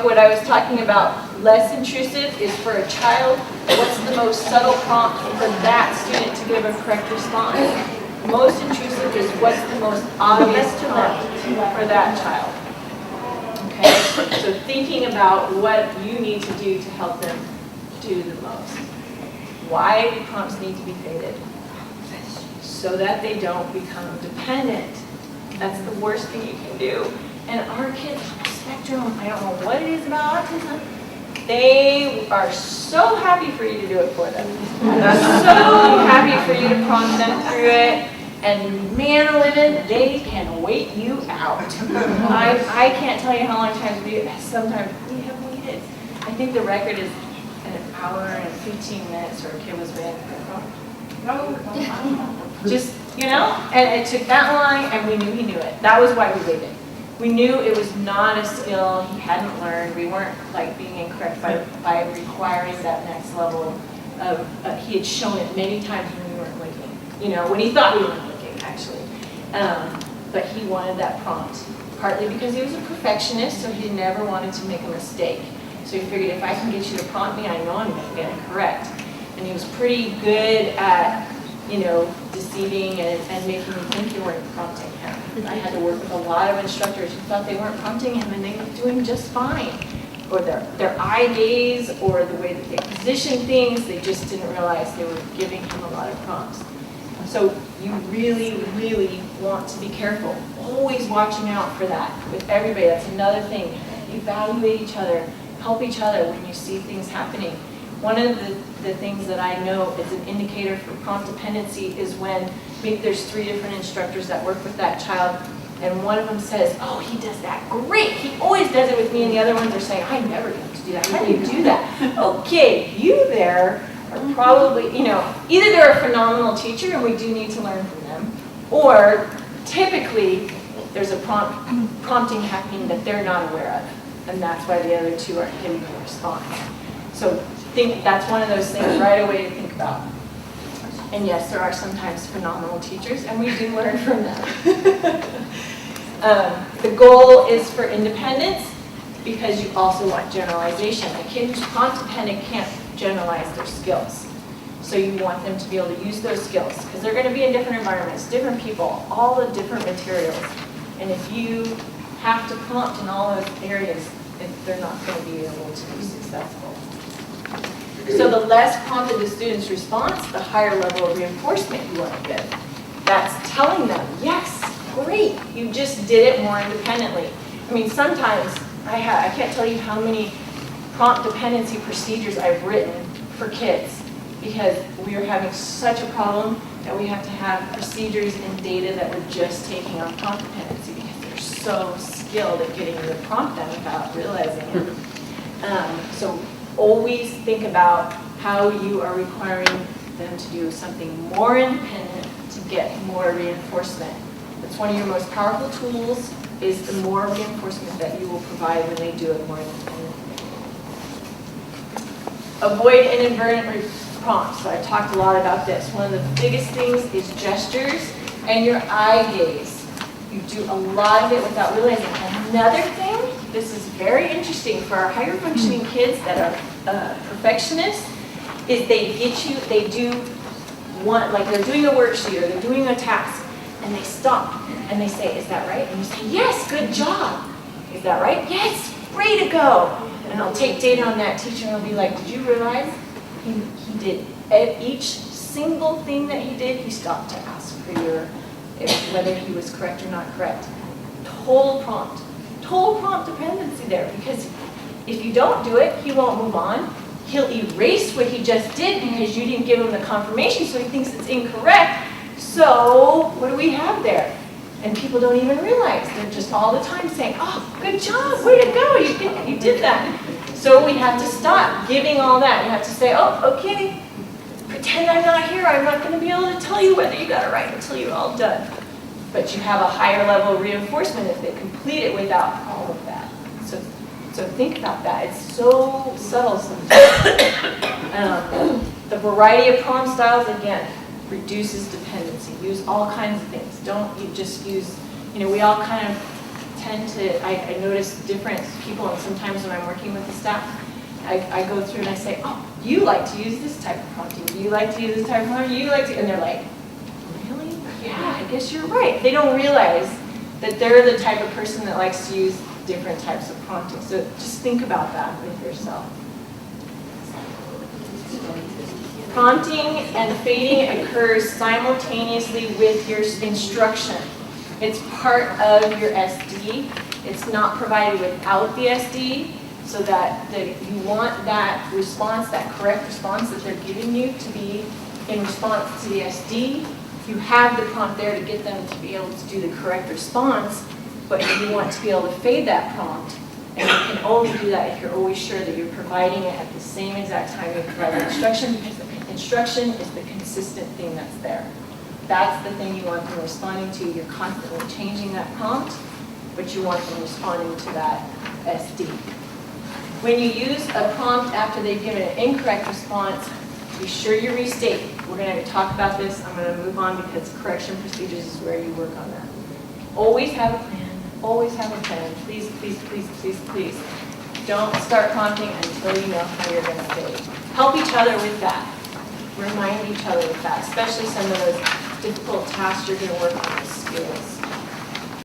what I was talking about, less intrusive is for a child, what's the most subtle prompt for that student to give a correct response? Most intrusive is what's the most obvious prompt for that child. Okay, so thinking about what you need to do to help them do the most. Why do prompts need to be faded? So that they don't become dependent. That's the worst thing you can do. And our kids on the spectrum, I don't know what it is about autism, they are so happy for you to do it for them. So happy for you to prompt them through it. And man living, they can wait you out. I can't tell you how many times sometimes we have waited. I think the record is an hour and 15 minutes where a kid was waiting for a prompt. Just, and it took that long, and we knew he knew it. That was why we waited. We knew it was not a skill he hadn't learned. We weren't like being incorrect by requiring that next level of, he had shown it many times when we weren't looking. When he thought we weren't looking, actually. But he wanted that prompt, partly because he was a perfectionist, so he never wanted to make a mistake. So he figured, if I can get you to prompt me, I know I'm going to get it correct. And he was pretty good at deceiving and making me think you weren't prompting him. I had to work with a lot of instructors who thought they weren't prompting him and they were doing just fine. Or their eye gaze or the way that they position things, they just didn't realize they were giving him a lot of prompts. So you really, really want to be careful. Always watching out for that with everybody. That's another thing. Evaluate each other. Help each other when you see things happening. One of the things that I know is an indicator for prompt dependency is when maybe there's 3 different instructors that work with that child, and one of them says, oh, he does that great, he always does it with me, and the other ones are saying, I never get to do that, how do you do that? Okay, you there are probably, either they're a phenomenal teacher and we do need to learn from them, or typically there's a prompting happening that they're not aware of, and that's why the other 2 aren't giving a response. So that's one of those things right away to think about. And yes, there are sometimes phenomenal teachers, and we do learn from them. The goal is for independence, because you also want generalization. A kid who's prompt dependent can't generalize their skills. So you want them to be able to use those skills, because they're going to be in different environments, different people, all the different materials. And if you have to prompt in all those areas, they're not going to be able to be successful. So the less prompted the student's response, the higher level of reinforcement you want to give. That's telling them, yes, great, you just did it more independently. I mean, sometimes I can't tell you how many prompt dependency procedures I've written for kids because we are having such a problem that we have to have procedures and data that we're just taking on prompt dependency because they're so skilled at getting you to prompt them without realizing it. So always think about how you are requiring them to do something more independent to get more reinforcement. That's one of your most powerful tools, is the more reinforcement that you will provide when they do it more independently. Avoid inadvertent prompts. So I talked a lot about this. One of the biggest things is gestures and your eye gaze. You do a lot of it without realizing. Another thing, this is very interesting for our higher functioning kids that are perfectionists, is they do one, like they're doing a worksheet or they're doing a task, and they stop and they say, is that right? And you say, yes, good job. Is that right? Yes, way to go. And I'll take data on that teacher and I'll be like, did you realize he did each single thing that he did, he stopped to ask for whether he was correct or not correct. Total prompt dependency there, because if you don't do it, he won't move on. He'll erase what he just did because you didn't give him the confirmation, so he thinks it's incorrect. So what do we have there? And people don't even realize. They're just all the time saying, oh, good job, way to go, you did that. So we have to stop giving all that. You have to say, oh, okay, pretend I'm not here. I'm not going to be able to tell you whether you got it right until you're all done. But you have a higher level of reinforcement if they complete it without all of that. So think about that. It's so subtle sometimes. The variety of prompt styles, again, reduces dependency. Use all kinds of things. Don't you just use, we all kind of tend to, I notice different people, and sometimes when I'm working with the staff, I go through and I say, oh, you like to use this type of prompting, you like to use this type of prompting, you like to, and they're like, really? Yeah, I guess you're right. They don't realize that they're the type of person that likes to use different types of prompting. So just think about that with yourself. Prompting and fading occurs simultaneously with your instruction. It's part of your SD. It's not provided without the SD, so that you want that response, that correct response that they're giving you to be in response to the SD. You have the prompt there to get them to be able to do the correct response, but you want to be able to fade that prompt. And you can only do that if you're always sure that you're providing it at the same exact time you provide the instruction, because the instruction is the consistent thing that's there. That's the thing you want them responding to. You're constantly changing that prompt, but you want them responding to that SD. When you use a prompt after they've given an incorrect response, be sure you restate. We're going to talk about this. I'm going to move on because correction procedures is where you work on that. Always have a plan. Always have a plan. Please, please, please, please, please. Don't start prompting until you know how you're going to fade. Help each other with that. Remind each other with that, especially some of those difficult tasks you're going to work on, those skills.